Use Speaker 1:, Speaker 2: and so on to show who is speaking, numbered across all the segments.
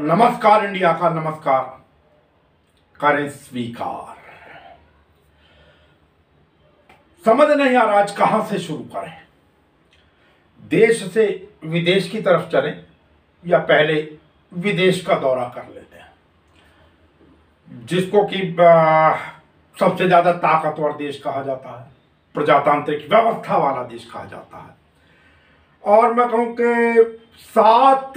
Speaker 1: नमस्कार इंडिया का नमस्कार करें स्वीकार। समझ नहीं आ रहा आज कहां से शुरू करें। देश से विदेश की तरफ चलें या पहले विदेश का दौरा कर लेते हैं, जिसको कि सबसे ज्यादा ताकतवर देश कहा जाता है, प्रजातांत्रिक व्यवस्था वाला देश कहा जाता है। और मैं कहूं कि 7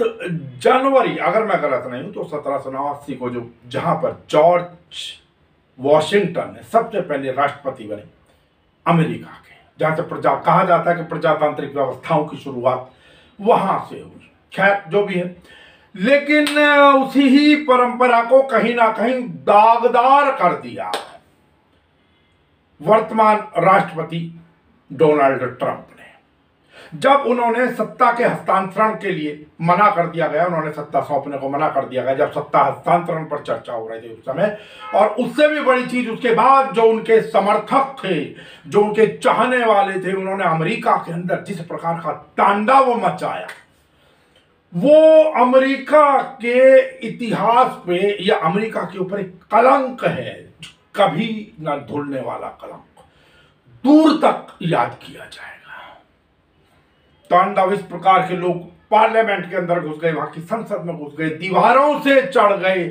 Speaker 1: जनवरी, अगर मैं गलत नहीं हूं तो 1789 को जहां पर जॉर्ज वॉशिंगटन ने सबसे पहले राष्ट्रपति बने अमेरिका के, जहां से कहा जाता है कि प्रजातांत्रिक व्यवस्थाओं की शुरुआत वहां से हुई। खैर जो भी है, लेकिन उसी ही परंपरा को कहीं ना कहीं दागदार कर दिया वर्तमान राष्ट्रपति डोनाल्ड ट्रंप ने। जब उन्होंने सत्ता के हस्तांतरण के लिए मना कर दिया गया, उन्होंने सत्ता सौंपने को मना कर दिया गया, जब सत्ता हस्तांतरण पर चर्चा हो रही थी उस समय, और उससे भी बड़ी चीज उसके बाद जो उनके समर्थक थे, जो उनके चाहने वाले थे, उन्होंने अमेरिका के अंदर जिस प्रकार का तांडव मचाया, वो अमेरिका के इतिहास पे या अमेरिका के ऊपर एक कलंक है, कभी न धुलने वाला कलंक, दूर तक याद किया जाएगा। तांडव इस प्रकार के, लोग पार्लियामेंट के अंदर घुस गए, वहां की संसद में घुस गए, दीवारों से चढ़ गए,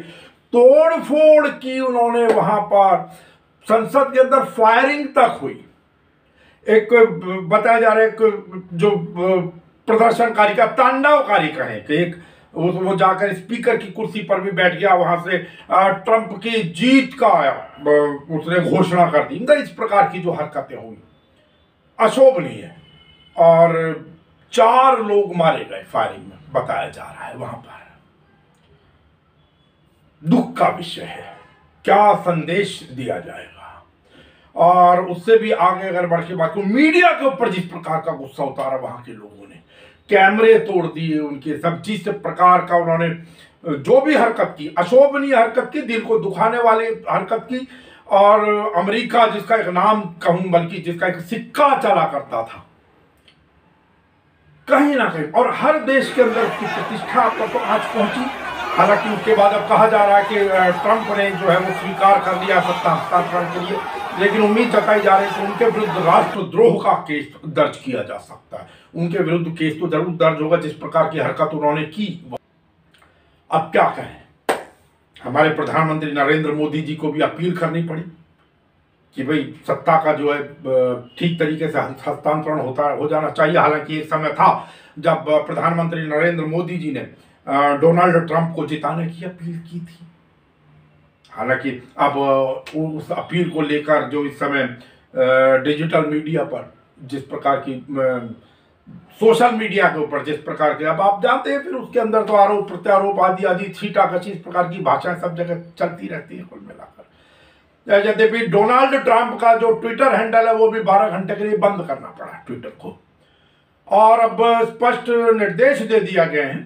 Speaker 1: तोड़ फोड़ की उन्होंने, वहां पर संसद के अंदर फायरिंग तक हुई। एक बताया जा रहा है, एक जो प्रदर्शनकारी का तांडवकारी कहें कि एक वो जाकर स्पीकर की कुर्सी पर भी बैठ गया, वहां से ट्रंप की जीत का उसने घोषणा कर दी। इस प्रकार की जो हरकतें हुई अशोभनीय है, और 4 लोग मारे गए फायरिंग में, बताया जा रहा है। वहां पर दुख का विषय है, क्या संदेश दिया जाएगा। और उससे भी आगे अगर बढ़ के बात करूं, मीडिया के ऊपर जिस प्रकार का गुस्सा उतारा वहां के लोगों ने, कैमरे तोड़ दिए उनके, सब जिस प्रकार का उन्होंने जो भी हरकत की, अशोभनीय हरकत की, दिल को दुखाने वाली हरकत की। और अमेरिका जिसका एक नाम कहूं, बल्कि जिसका एक सिक्का चला करता था कहीं ना कहीं, और हर देश के अंदर उसकी प्रतिष्ठा पर तो आज पहुंची। हालांकि उसके बाद अब कहा जा रहा है कि ट्रंप ने जो है वो स्वीकार कर लिया सत्ता हस्तांतरण के लिए, लेकिन उम्मीद जताई जा रही है कि उनके विरुद्ध राष्ट्रद्रोह का केस दर्ज किया जा सकता है। उनके विरुद्ध केस तो जरूर दर्ज होगा, जिस प्रकार की हरकत उन्होंने की। अब क्या कहें, हमारे प्रधानमंत्री नरेंद्र मोदी जी को भी अपील करनी पड़ी कि भाई सत्ता का जो है ठीक तरीके से हस्तांतरण हो जाना चाहिए। हालांकि एक समय था जब प्रधानमंत्री नरेंद्र मोदी जी ने डोनाल्ड ट्रंप को जिताने की अपील की थी। हालांकि अब उस अपील को लेकर जो इस समय डिजिटल मीडिया पर जिस प्रकार की, सोशल मीडिया के ऊपर जिस प्रकार के, अब आप जानते हैं, फिर उसके अंदर तो आरोप प्रत्यारोप आदि आदि छींटाकशी इस प्रकार की भाषाएं सब जगह चलती रहती है। कुल मिलाकर यद्यपि डोनाल्ड ट्रंप का जो ट्विटर हैंडल है वो भी 12 घंटे के लिए बंद करना पड़ा ट्विटर को, और अब स्पष्ट निर्देश दे दिया गया है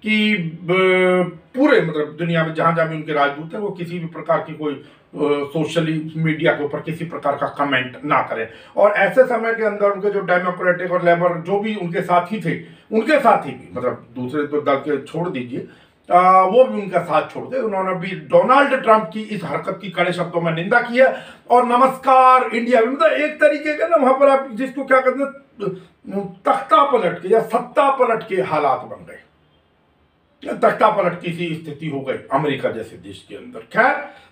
Speaker 1: कि पूरे मतलब दुनिया में जहां जहां भी उनके राजदूत हैं, वो किसी भी प्रकार की कोई सोशली मीडिया के ऊपर किसी प्रकार का कमेंट ना करें। और ऐसे समय के अंदर उनके जो डेमोक्रेटिक और लेबर जो भी उनके साथी थे, उनके साथी भी, मतलब दूसरे तो दल के छोड़ दीजिए, वो भी उनका साथ छोड़ दे। उन्होंने भी डोनाल्ड ट्रंप की इस हरकत की कड़े शब्दों में निंदा की है। और नमस्कार इंडिया, मतलब एक तरीके का ना, वहां पर आप जिसको क्या कहते हैं, तख्ता पलट के या सत्ता पलट के हालात बन गए, तख्ता पलट की सी स्थिति हो गई अमेरिका जैसे देश के अंदर। खैर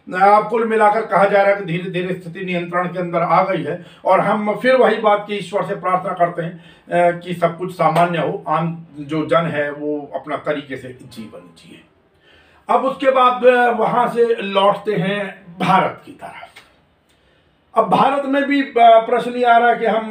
Speaker 1: कुल मिलाकर कहा जा रहा है कि धीरे धीरे स्थिति नियंत्रण के अंदर आ गई है, और हम फिर वही बात की ईश्वर से प्रार्थना करते हैं कि सब कुछ सामान्य हो, आम जो जन है वो अपना तरीके से जीवन जिए। अब उसके बाद वहां से लौटते हैं भारत की तरफ। अब भारत में भी प्रश्न ये आ रहा है कि हम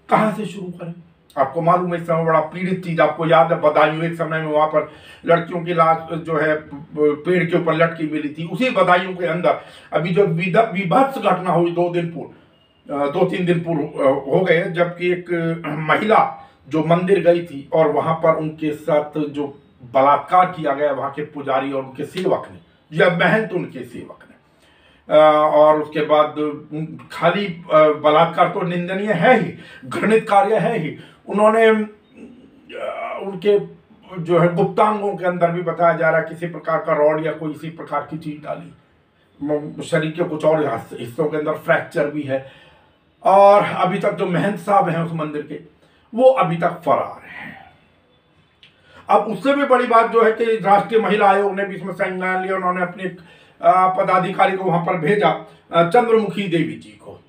Speaker 1: कहां से शुरू करें। आपको मालूम है इस समय बड़ा पीड़ित चीज, आपको याद है बदायूं, एक समय में वहां पर लड़कियों की लाश जो है पेड़ के ऊपर लटकी मिली थी। उसी बदायूं के अंदर अभी जो विभत्स घटना हुई 2-3 दिन पूर्व हो गए, जबकि एक महिला जो मंदिर गई थी और वहां पर उनके साथ जो बलात्कार किया गया वहां के पुजारी और उनके सेवक ने, या महंत उनके सेवक ने, और उसके बाद खाली बलात्कार तो निंदनीय है ही, घृणित कार्य है ही, उन्होंने उनके जो है गुप्तांगों के अंदर भी बताया जा रहा है किसी प्रकार का रॉड या कोई इसी प्रकार की चीज डाली, शरीर के कुछ और हिस्सों के अंदर फ्रैक्चर भी है। और अभी तक जो महंत साहब हैं उस मंदिर के, वो अभी तक फरार हैं। अब उससे भी बड़ी बात जो है कि राष्ट्रीय महिला आयोग ने भी इसमें संज्ञान लिया, उन्होंने अपने पदाधिकारी को वहां पर भेजा, चंद्रमुखी देवी जी को।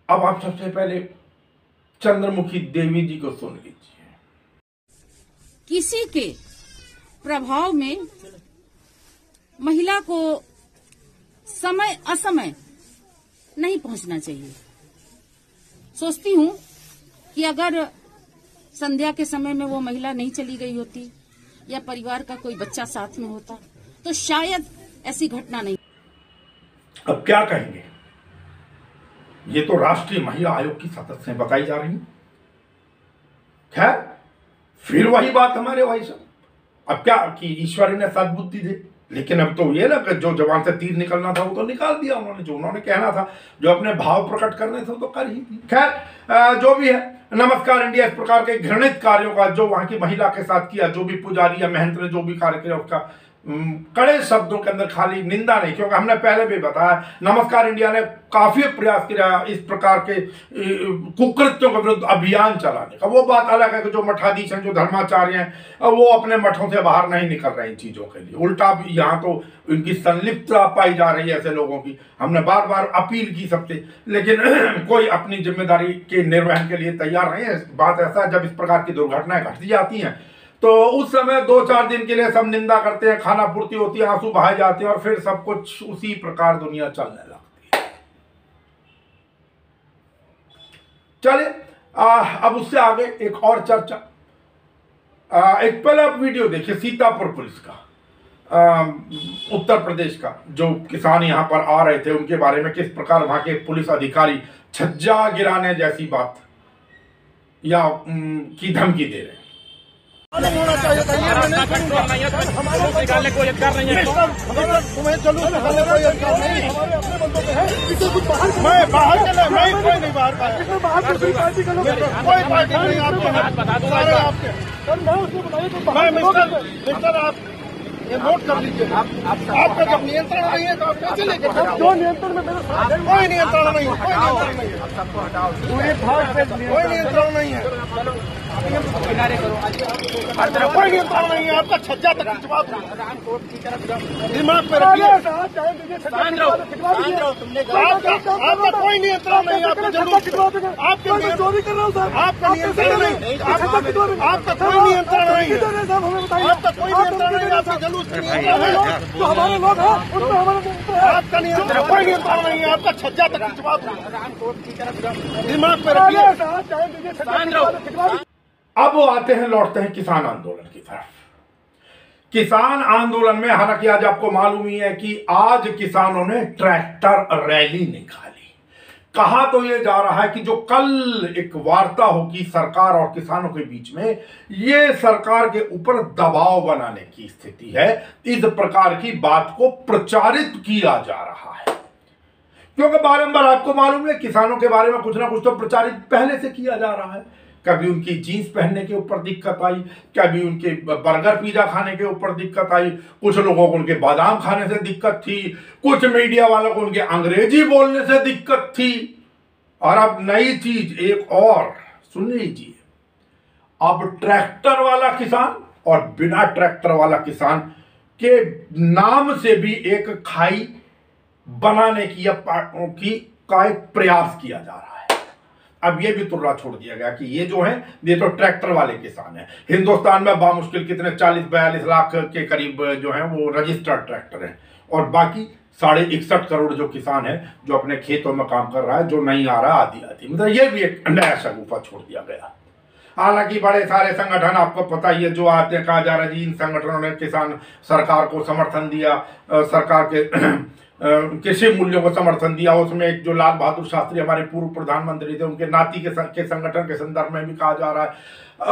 Speaker 1: अब आप सबसे पहले चंद्रमुखी देवी जी को सुन लीजिए।
Speaker 2: किसी के प्रभाव में महिला को समय असमय नहीं पहुंचना चाहिए। सोचती हूं कि अगर संध्या के समय में वो महिला नहीं चली गई होती या परिवार का कोई बच्चा साथ में होता तो शायद ऐसी घटना नहीं।
Speaker 1: अब क्या कहेंगे, ये तो राष्ट्रीय महिला आयोग की सदस्य बताई जा रही। खैर, फिर वही बात हमारे भाई साहब, अब क्या कि ईश्वर ने सद्बुद्धि दे, लेकिन अब तो ये ना कि जो जवान से तीर निकलना था वो तो निकाल दिया उन्होंने, जो उन्होंने कहना था, जो अपने भाव प्रकट करने थे वो तो कर ही दी। खैर, जो भी है, नमस्कार इंडिया इस प्रकार के घृणित कार्यों का जो वहां की महिला के साथ किया, जो भी पुजारी या महंत ने जो भी कार्य किया, उसका कड़े शब्दों के अंदर खाली निंदा नहीं, क्योंकि हमने पहले भी बताया नमस्कार इंडिया ने काफी प्रयास किया इस प्रकार के कुकृत्यों के विरुद्ध अभियान चलाने का। वो बात अलग है कि जो मठाधीश हैं, जो धर्माचार्य हैं, वो अपने मठों से बाहर नहीं निकल रहे इन चीजों के लिए, उल्टा यहाँ तो इनकी संलिप्तता पाई जा रही है ऐसे लोगों की। हमने बार बार अपील की सबसे, लेकिन कोई अपनी जिम्मेदारी के निर्वहन के लिए तैयार नहीं है। बात ऐसा है, जब इस प्रकार की दुर्घटनाएं घट जाती हैं तो उस समय 2-4 दिन के लिए सब निंदा करते हैं, खाना पूर्ति होती है, आंसू बहाए जाते हैं और फिर सब कुछ उसी प्रकार दुनिया चलने लगती है। चलिए, अब उससे आगे एक और चर्चा। एक पहले आप वीडियो देखिए सीतापुर पुलिस का, उत्तर प्रदेश का, जो किसान यहां पर आ रहे थे उनके बारे में किस प्रकार वहां के पुलिस अधिकारी छज्जा गिराने जैसी बात या की धमकी दे रहे हैं।
Speaker 3: नहीं होना चाहिए, निकालने कोई अधिकार नहीं है, तुम्हें जुलूस निकालने कोई अधिकार नहीं है। मैं बाहर चले, मैं कोई नहीं बाहर का, कोई पार्टी नहीं आपके, सारे आपके। मैं मिस्टर आप ये नोट कर लीजिए, आपका जब नियंत्रण नहीं है तो आप कैसे लेके जो नियंत्रण में कोई नियंत्रण नहीं है, कोई नियंत्रण नहीं है, किनारे करो, कोई नियंत्रण नहीं है। आपका छज्जा तक खिंचवा दो, दिमाग में रखिए, आपका कोई नियंत्रण नहीं है। आपका चोरी कर रहा हूँ सर, आपका नियंत्रण नहीं, आपका कोई नियंत्रण नहीं है, आपका कोई नियंत्रण नहीं है। आपका जुलूस जो हमारे लोग हैं उनमें हमारा आपका नियंत्रण, कोई नियंत्रण नहीं है। आपका छज्जा तक खिंचवा दो, दिमाग में रखिए।
Speaker 1: अब वो आते हैं, लौटते हैं किसान आंदोलन की तरफ। किसान आंदोलन में हालांकि आज आपको मालूम ही है कि आज किसानों ने ट्रैक्टर रैली निकाली। कहा तो ये जा रहा है कि जो कल एक वार्ता होगी सरकार और किसानों के बीच में, ये सरकार के ऊपर दबाव बनाने की स्थिति है। इस प्रकार की बात को प्रचारित किया जा रहा है, क्योंकि बारंबार आपको मालूम है किसानों के बारे में कुछ ना कुछ तो प्रचारित पहले से किया जा रहा है। कभी उनकी जीन्स पहनने के ऊपर दिक्कत आई, कभी उनके बर्गर पिज्जा खाने के ऊपर दिक्कत आई, कुछ लोगों को उनके बादाम खाने से दिक्कत थी, कुछ मीडिया वालों को उनके अंग्रेजी बोलने से दिक्कत थी। और अब नई चीज एक और सुन लीजिए, अब ट्रैक्टर वाला किसान और बिना ट्रैक्टर वाला किसान के नाम से भी एक खाई बनाने की का एक प्रयास किया जा रहा है। अब ये भी तुर्रा छोड़ दिया गया कि ये जो है ये तो ट्रैक्टर वाले किसान हैं। हिंदुस्तान में बामुश्किल कितने 40-42 लाख के करीब जो है वो रजिस्टर्ड ट्रैक्टर हैं, और बाकी 61.5 करोड़ जो किसान है जो अपने खेतों में काम कर रहा है, जो नहीं आ रहा आधी, मतलब ये भी एक नया शगुफा छोड़ दिया गया। हालांकि बड़े सारे संगठन आपको पता ही है जो आते कहा जा रहा है जी इन संगठनों ने किसान सरकार को समर्थन दिया, सरकार के कृषि मूल्यों को समर्थन दिया। उसमें एक जो लाल बहादुर शास्त्री हमारे पूर्व प्रधानमंत्री थे, उनके नाती के संगठन के संदर्भ में भी कहा जा रहा है।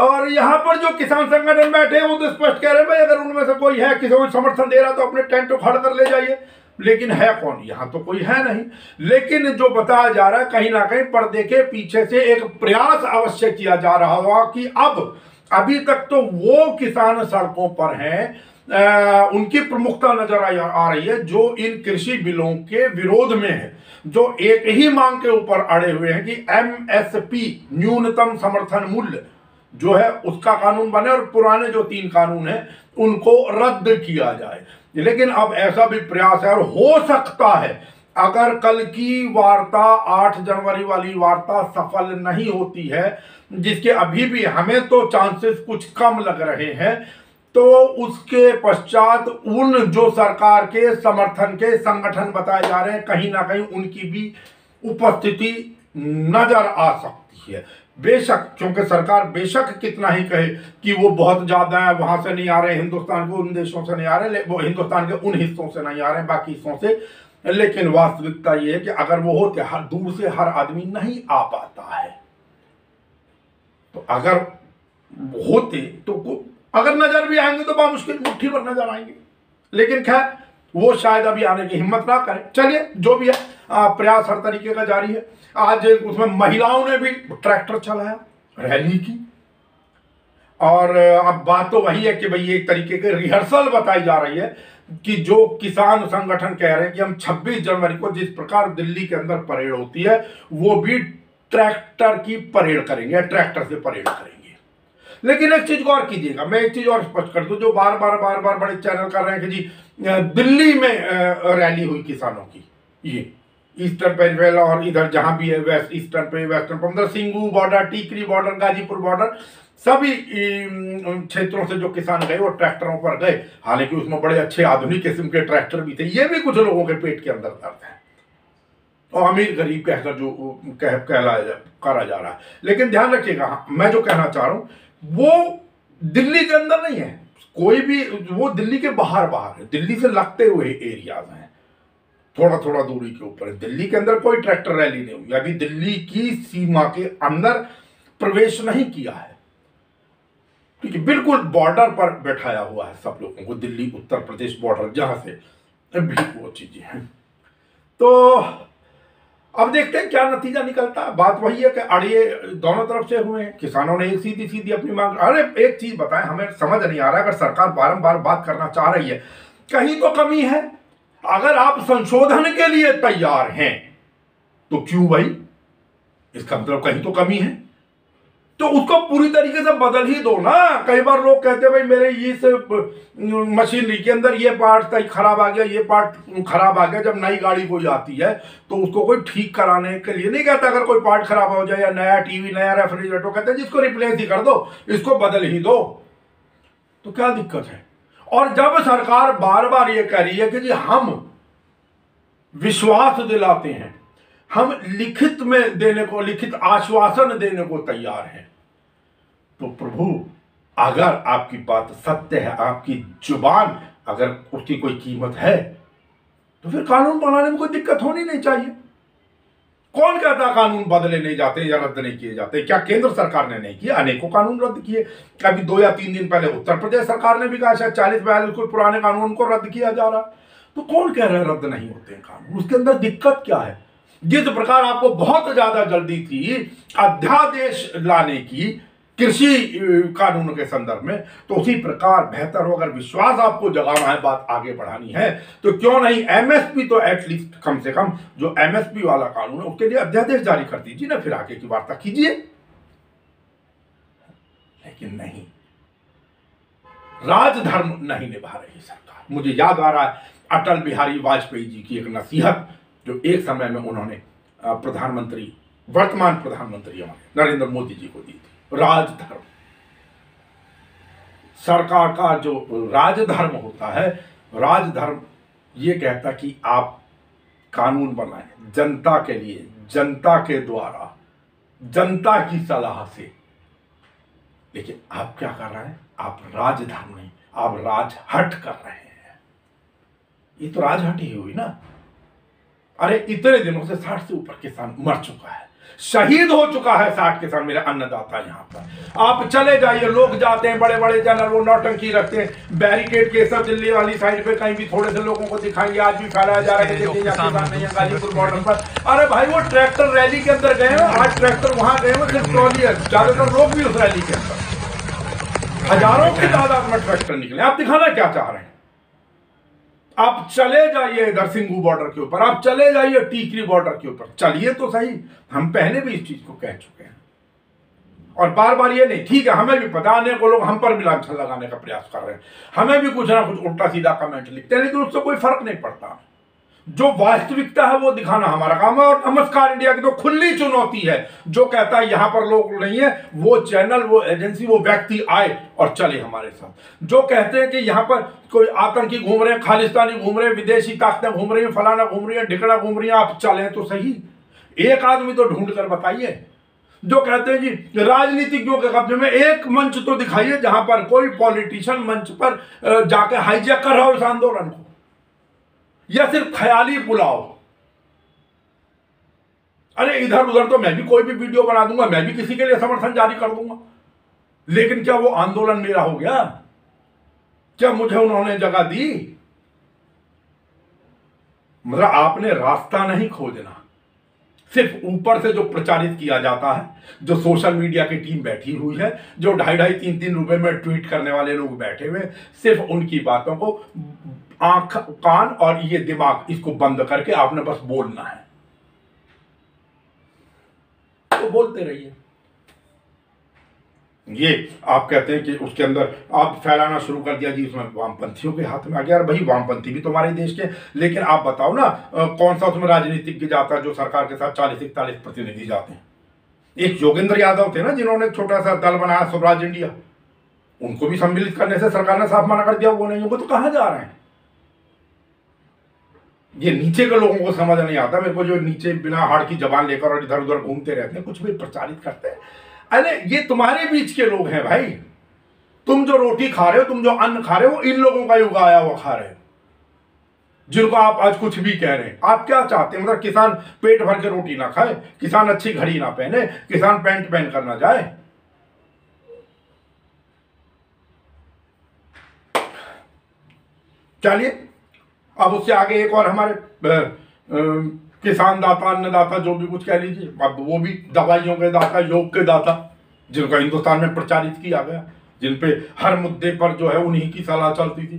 Speaker 1: और यहाँ पर जो किसान संगठन बैठे हैं वो तो स्पष्ट कह रहे हैं भाई अगर उनमें से कोई है किसी को समर्थन दे रहा तो अपने टेंट उखाड़ कर ले जाइए, लेकिन है कौन? यहाँ तो कोई है नहीं। लेकिन जो बताया जा रहा है कहीं ना कहीं पर्दे के पीछे से एक प्रयास अवश्य किया जा रहा होगा कि अब अभी तक तो वो किसान सड़कों पर हैं, उनकी प्रमुखता नजर आ रही है जो इन कृषि बिलों के विरोध में है, जो एक ही मांग के ऊपर अड़े हुए हैं कि MSP न्यूनतम समर्थन मूल्य जो है उसका कानून बने और पुराने जो 3 कानून हैं उनको रद्द किया जाए। लेकिन अब ऐसा भी प्रयास है और हो सकता है अगर कल की वार्ता 8 जनवरी वाली वार्ता सफल नहीं होती है, जिसके अभी भी हमें तो चांसेस कुछ कम लग रहे हैं, तो उसके पश्चात उन जो सरकार के समर्थन के संगठन बताए जा रहे हैं कहीं ना कहीं उनकी भी उपस्थिति नजर आ सकती है। बेशक, क्योंकि सरकार बेशक कितना ही कहे कि वो बहुत ज्यादा है, वहां से नहीं आ रहे, हिंदुस्तान के उन देशों से नहीं आ रहे, वो हिंदुस्तान के उन हिस्सों से नहीं आ रहे, बाकी हिस्सों से, लेकिन वास्तविकता ये है कि अगर वो होते, हर दूर से हर आदमी नहीं आ पाता है, तो अगर होते तो अगर नजर भी आएंगे तो बामुश्किल मुट्ठी पर नजर आएंगे। लेकिन खैर वो शायद अभी आने की हिम्मत ना करें। चलिए, जो भी है प्रयास हर तरीके का जारी है। आज उसमें महिलाओं ने भी ट्रैक्टर चलाया, रैली की, और अब बात तो वही है कि भाई एक तरीके की रिहर्सल बताई जा रही है कि जो किसान संगठन कह रहे हैं कि हम 26 जनवरी को जिस प्रकार दिल्ली के अंदर परेड होती है वो भी ट्रैक्टर की परेड करेंगे, ट्रैक्टर से परेड करेंगे। लेकिन एक चीज गौर कीजिएगा, मैं एक चीज और स्पष्ट कर दूं, जो बार बार बड़े चैनल कर रहे हैं कि जी दिल्ली में रैली हुई किसानों की, ये ईस्टर्न पेरिफेरल और इधर जहां भी है वेस्ट ईस्टर्न पे, वेस्टर्न पे, मतलब Singhu border, Tikri border, Ghazipur border, सभी क्षेत्रों से जो किसान गए वो ट्रैक्टरों पर गए। हालांकि उसमें बड़े अच्छे आधुनिक किस्म के ट्रैक्टर भी थे। ये भी कुछ लोगों के पेट के अंदर दर्द है और अमीर गरीब कहकर जो करा जा रहा है। लेकिन ध्यान रखिएगा, मैं जो कहना चाह रहा हूं वो दिल्ली के अंदर नहीं है, कोई भी, वो दिल्ली के बाहर है, दिल्ली से लगते हुए एरियाज हैं, थोड़ा दूरी के ऊपर है। दिल्ली के अंदर कोई ट्रैक्टर रैली नहीं हुई, अभी दिल्ली की सीमा के अंदर प्रवेश नहीं किया है, ठीक है, बिल्कुल बॉर्डर पर बैठाया हुआ है सब लोगों को, दिल्ली उत्तर प्रदेश बॉर्डर जहां से भी वो चीजें हैं। तो अब देखते हैं क्या नतीजा निकलता है। बात वही है कि अड़िए दोनों तरफ से हुए हैं, किसानों ने एक सीधी अपनी मांग। अरे एक चीज बताएं, हमें समझ नहीं आ रहा, अगर सरकार बारंबार बात करना चाह रही है, कहीं तो कमी है। अगर आप संशोधन के लिए तैयार हैं तो क्यों भाई, इसका मतलब कहीं तो कमी है, तो उसको पूरी तरीके से बदल ही दो ना। कई बार लोग कहते हैं भाई मेरे इस मशीनरी के अंदर ये पार्ट खराब आ गया, ये पार्ट खराब आ गया। जब नई गाड़ी कोई आती है तो उसको कोई ठीक कराने के लिए नहीं कहता, अगर कोई पार्ट खराब हो जाए या नया टीवी, नया रेफ्रिजरेटर, कहते हैं जिसको रिप्लेस ही कर दो, इसको बदल ही दो, तो क्या दिक्कत है। और जब सरकार बार बार ये कह रही है कि जी हम विश्वास दिलाते हैं, हम लिखित में देने को, लिखित आश्वासन देने को तैयार हैं, तो प्रभु अगर आपकी बात सत्य है, आपकी जुबान अगर उसकी कोई कीमत है, तो फिर कानून बनाने में कोई दिक्कत होनी नहीं चाहिए। कौन कहता कानून बदले नहीं जाते या रद्द नहीं किए जाते? क्या केंद्र सरकार ने नहीं किया? अनेकों कानून रद्द किए। अभी 2 या 3 दिन पहले उत्तर प्रदेश सरकार ने भी कहा शायद 40-42 कोई पुराने कानून को रद्द किया जा रहा। तो कौन कह रहा है रद्द नहीं होते कानून? उसके अंदर दिक्कत क्या है? जिस प्रकार आपको बहुत ज्यादा जल्दी थी अध्यादेश लाने की कृषि कानून के संदर्भ में, तो उसी प्रकार बेहतर हो, अगर विश्वास आपको जगाना है, बात आगे बढ़ानी है, तो क्यों नहीं MSP तो एटलीस्ट कम से कम जो MSP वाला कानून है उसके लिए अध्यादेश जारी कर दीजिए ना, फिर आगे की वार्ता कीजिए। लेकिन नहीं, राजधर्म नहीं निभा रही सरकार। मुझे याद आ रहा है अटल बिहारी वाजपेयी जी की एक नसीहत जो एक समय में उन्होंने प्रधानमंत्री, वर्तमान प्रधानमंत्री हमारे नरेंद्र मोदी जी को दी थी। राजधर्म, सरकार का जो राजधर्म होता है, राजधर्म ये कहता कि आप कानून बनाएं जनता के लिए, जनता के द्वारा, जनता की सलाह से। लेकिन आप क्या कर रहे हैं? आप राजधर्म नहीं, आप राजहट कर रहे हैं। ये तो राजहट ही हुई ना। अरे इतने दिनों से 60 से ऊपर किसान मर चुका है, शहीद हो चुका है 60 किसान, मेरे अन्नदाता यहाँ पर। आप चले जाइए, लोग जाते हैं, बड़े बड़े चैनल वो नौटंकी रखते हैं, बैरिकेड के सब दिल्ली वाली साइड पे कहीं भी थोड़े से लोगों को दिखाएंगे। आज भी फैलाया जा रहा है कि किसान नहीं है गाजीपुर बॉर्डर पर। अरे भाई वो ट्रैक्टर रैली के अंदर गए हैं, आज ट्रैक्टर वहां गए हैं, सिर्फ ट्रॉली है, ज्यादातर लोग भी उस रैली के अंदर। हजारों की तादाद में ट्रैक्टर निकले। आप दिखाना क्या चाह रहे हैं? आप चले जाइए इधर सिंघू बॉर्डर के ऊपर, आप चले जाइए टीकरी बॉर्डर के ऊपर, चलिए तो सही। हम पहले भी इस चीज को कह चुके हैं और बार बार ये नहीं, ठीक है हमें भी पता, आने को लोग हम पर भी लांछन लगाने का प्रयास कर रहे हैं, हमें भी कुछ ना कुछ उल्टा सीधा कमेंट लिखते हैं, लेकिन उससे कोई फर्क नहीं पड़ता। जो वास्तविकता है वो दिखाना हमारा काम है। और नमस्कार इंडिया की तो खुली चुनौती है, जो कहता है यहां पर लोग नहीं है, वो चैनल, वो एजेंसी, वो व्यक्ति आए और चले हमारे साथ। जो कहते हैं कि यहां पर कोई आतंकी घूम रहे हैं, खालिस्तानी घूम रहे हैं, विदेशी ताकतें घूम रही हैं, फलाना घूम रही है, ढिकड़ा घूम रही है, आप चलें तो सही। एक आदमी तो ढूंढ कर बताइए। जो कहते हैं जी राजनीतिज्ञों के कब्जे में, एक मंच तो दिखाइए जहां पर कोई पॉलिटिशियन मंच पर जाकर हाईजैक कर रहा हो इस आंदोलन को, या सिर्फ ख्याली पुलाव। अरे इधर उधर तो मैं भी कोई भी वीडियो बना दूंगा, मैं भी किसी के लिए समर्थन जारी कर दूंगा, लेकिन क्या वो आंदोलन मेरा हो गया? क्या मुझे उन्होंने जगह दी? मतलब आपने रास्ता नहीं खोजना, सिर्फ ऊपर से जो प्रचारित किया जाता है, जो सोशल मीडिया की टीम बैठी हुई है, जो 2.5 3 रुपए में ट्वीट करने वाले लोग बैठे हुए, सिर्फ उनकी बातों को आंख, कान और ये दिमाग, इसको बंद करके आपने बस बोलना है, तो बोलते रहिए। ये आप कहते हैं कि उसके अंदर आप फैलाना शुरू कर दिया जी, उसमें वामपंथियों के हाथ में आ गया। भाई वामपंथी भी तुम्हारे देश के, लेकिन आप बताओ ना कौन सा उसमें राजनीतिज्ञ जाता है जो सरकार के साथ 40-41 प्रतिनिधि जाते हैं? एक योगेंद्र यादव थे ना, जिन्होंने छोटा सा दल बनाया स्वराज इंडिया, उनको भी सम्मिलित करने से सरकार ने साफ मना कर दिया, वो नहीं, वो तो कहां जा रहे हैं? ये नीचे के लोगों को समझ नहीं आता। मेरे को जो नीचे बिना हाड़ की जबान लेकर और इधर उधर घूमते रहते हैं, कुछ भी प्रचारित करते हैं, अरे ये तुम्हारे बीच के लोग हैं भाई। तुम जो रोटी खा रहे हो, तुम जो अन्न खा रहे हो, इन लोगों का उगाया हुआ खा रहे हो, जिनको आप आज कुछ भी कह रहे हैं। आप क्या चाहते हैं? मतलब किसान पेट भर के रोटी ना खाए, किसान अच्छी घड़ी ना पहने, किसान पैंट पहन कर ना जाए? चलिए अब उससे आगे एक और हमारे किसान दाता, अन्नदाता, जो भी कुछ कह लीजिए, अब वो भी दवाइयों के दाता, योग के दाता, जिनका हिंदुस्तान में प्रचारित किया गया, जिन पे हर मुद्दे पर जो है उन्हीं की सलाह चलती थी।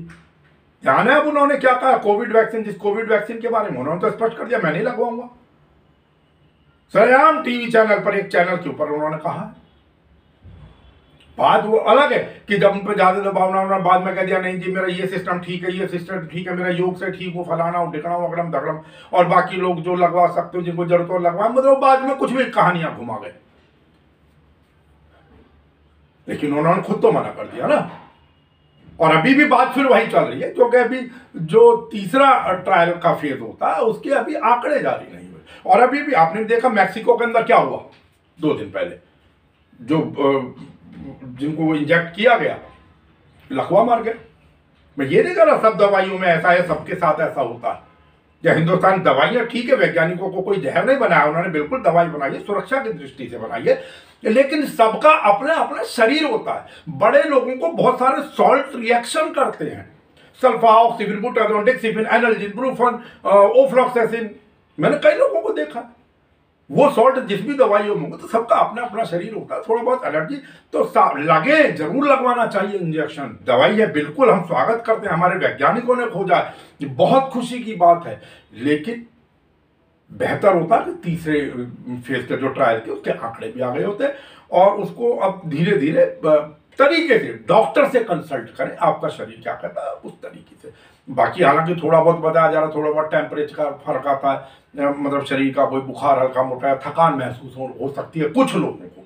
Speaker 1: ध्यान है अब उन्होंने क्या कहा? कोविड वैक्सीन, जिस कोविड वैक्सीन के बारे में उन्होंने तो स्पष्ट कर दिया, मैं नहीं लगवाऊंगा। सरेआम टीवी चैनल पर, एक चैनल के ऊपर उन्होंने कहा। बात वो अलग है कि जब उन पर ज्यादा दबाव ना होना, बाद में कह दिया नहीं जी मेरा ये सिस्टम ठीक है, ये सिस्टम ठीक है, मेरा योग से ठीक हो, फलाना हो, ढिकना हो, अगड़म दगड़म, और बाकी लोग जो लगवा सकते हो, जिनको जरूरत हो लगवा, मतलब बाद में कुछ भी कहानियां घुमा गए। लेकिन उन्होंने खुद तो मना कर दिया ना, और अभी भी बात फिर वही चल रही है, क्योंकि अभी जो तीसरा ट्रायल का फेज होता है उसके अभी आंकड़े जारी नहीं हुए। और अभी भी आपने देखा मैक्सिको के अंदर क्या हुआ 2 दिन पहले, जो जिनको इंजेक्ट किया गया लकवा मार गए। मैं ये नहीं कह रहा सब दवाइयों में ऐसा है, सबके साथ ऐसा होता है। या हिंदुस्तान दवाइयां ठीक है, वैज्ञानिकों को कोई जहर नहीं बनाया, उन्होंने बिल्कुल दवाई बनाई है, सुरक्षा की दृष्टि से बनाई है, लेकिन सबका अपना अपना शरीर होता है। बड़े लोगों को बहुत सारे सॉल्ट रिएक्शन करते हैं, सल्फाऑक्सीफिन, बुटाजोन, डेक्सीफिन, एनाल्जिन, ब्रूफन, ओफ्लॉक्सेसिन, मैंने कई लोगों को देखा। वो सॉल्ट जिस भी दवाइयों में होगा, तो सबका अपना अपना शरीर होता है, थोड़ा बहुत एलर्जी तो लगे, जरूर लगवाना चाहिए इंजेक्शन। दवाई है, बिल्कुल हम स्वागत करते हैं, हमारे वैज्ञानिकों ने खोजा है, बहुत खुशी की बात है। लेकिन बेहतर होता कि तीसरे फेज के जो ट्रायल के उसके आंकड़े भी आ गए होते, और उसको अब धीरे धीरे तरीके से डॉक्टर से कंसल्ट करें, आपका शरीर क्या कहता है उस तरीके से। बाकी हालांकि थोड़ा बहुत बताया जा रहा, थोड़ा बहुत टेम्परेचर का फर्क आता है, मतलब शरीर का कोई बुखार हल्का मोटा है, थकान महसूस हो सकती है कुछ लोगों को,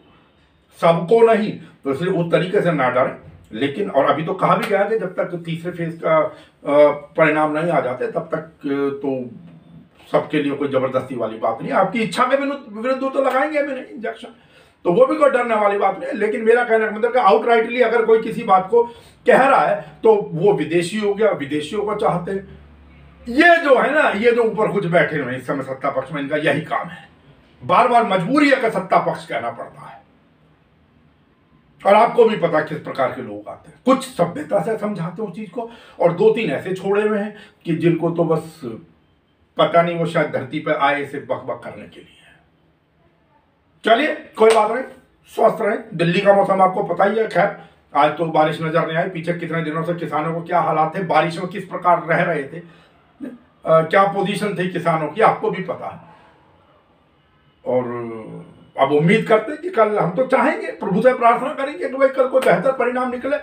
Speaker 1: सबको नहीं, तो इसलिए उस तरीके से ना डरें। लेकिन और अभी तो कहा भी गया कि जब तक तीसरे फेज का परिणाम नहीं आ जाते तब तक तो सबके लिए कोई जबरदस्ती वाली बात नहीं, आपकी इच्छा के विरुद्ध तो लगाएंगे भी नहीं इंजेक्शन, तो वो भी कोई डरने वाली बात नहीं है। लेकिन मेरा कहने का मतलब कि आउटराइटली अगर कोई किसी बात को कह रहा है तो वो विदेशी हो गया, विदेशियों को चाहते हैं। ये जो है ना, ये जो ऊपर कुछ बैठे हुए इस समय सत्ता पक्ष में, इनका यही काम है, बार बार मजबूरी है कि सत्ता पक्ष कहना पड़ता है। और आपको भी पता किस प्रकार के लोग आते हैं, कुछ सभ्यता से समझाते हैं उस चीज को, और 2-3 ऐसे छोड़े हुए हैं कि जिनको तो बस पता नहीं, वो शायद धरती पर आए इसे बकबक करने के लिए। चलिए कोई बात नहीं, स्वस्थ रहें। दिल्ली का मौसम आपको पता ही है, खैर आज तो बारिश नजर नहीं आई, पीछे कितने दिनों से किसानों को क्या हालात थे, बारिश में किस प्रकार रह रहे थे, क्या पोजीशन थी किसानों की, आपको भी पता है। और अब उम्मीद करते हैं कि कल, हम तो चाहेंगे, प्रभु से प्रार्थना करेंगे कि भाई कल को बेहतर परिणाम निकले,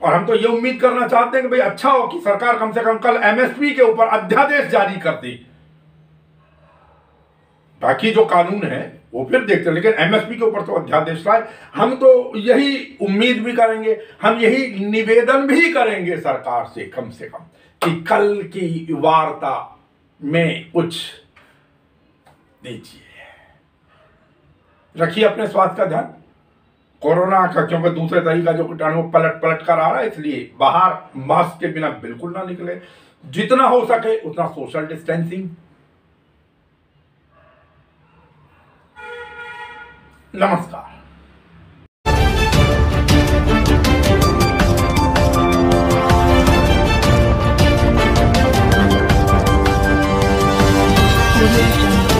Speaker 1: और हम तो ये उम्मीद करना चाहते हैं कि भाई अच्छा हो कि सरकार कम से कम कल एमएसपी के ऊपर अध्यादेश जारी कर दे। बाकी जो कानून है वो फिर देखते हैं, लेकिन एमएसपी के ऊपर तो अध्यादेश लाए। हम तो यही उम्मीद भी करेंगे, हम यही निवेदन भी करेंगे सरकार से कम कि कल की वार्ता में कुछ दीजिए। रखिए अपने स्वास्थ्य का ध्यान, कोरोना का, क्योंकि दूसरे तरीका जो कीटाणु पलट कर आ रहा है, इसलिए बाहर मास्क के बिना बिल्कुल ना निकले, जितना हो सके उतना सोशल डिस्टेंसिंग। नमस्कार।
Speaker 4: Audio Jungle.